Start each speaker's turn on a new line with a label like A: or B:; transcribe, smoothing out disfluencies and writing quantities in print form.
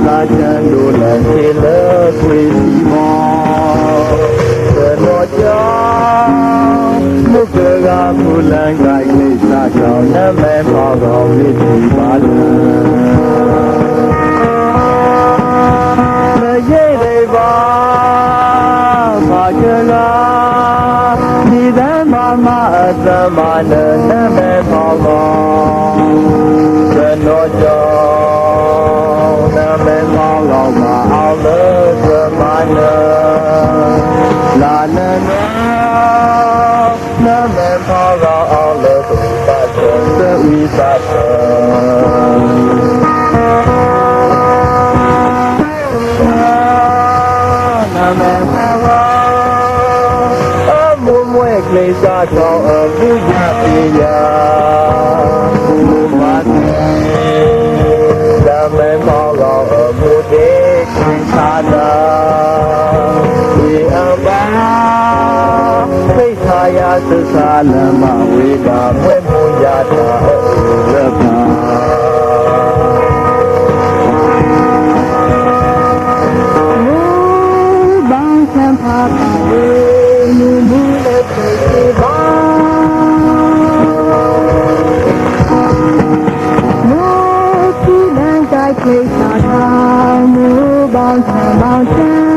A: သာချမ်းတို့လည်းခေလဲခွေစီမောတော်ကြောင့်မုကရာဖူလန်ကိုက်လိစာကြောင့်နမဲပေါတော်ဝိတိပါလံမရေတွေပါဘာကလာဒီသမာမအသမနနမဲပေါတော်တော်ကြောင့်နမဲပေါတော်မှာအောင်လို့သမနလာနနာနမဲပေါတော်အောင်လို့သူပတ်တော်သဝိသတ်နမဲပေါတော်အမှုမွဲကလေးစားတော်အမှုရပြေရဘူမာတေနမဲပေါတော်အမှုတေခင်သာတာဒီအပါသိခာယသစ္စာလမဝေကမွဲ့မှုရတာရပါဘောင်းချမ်းဖာပါဝေလူမှုလက်ပြေပါမိုးကြည့်လန်းကြိုက်ခေသာသာမူဘောင်းချမ်း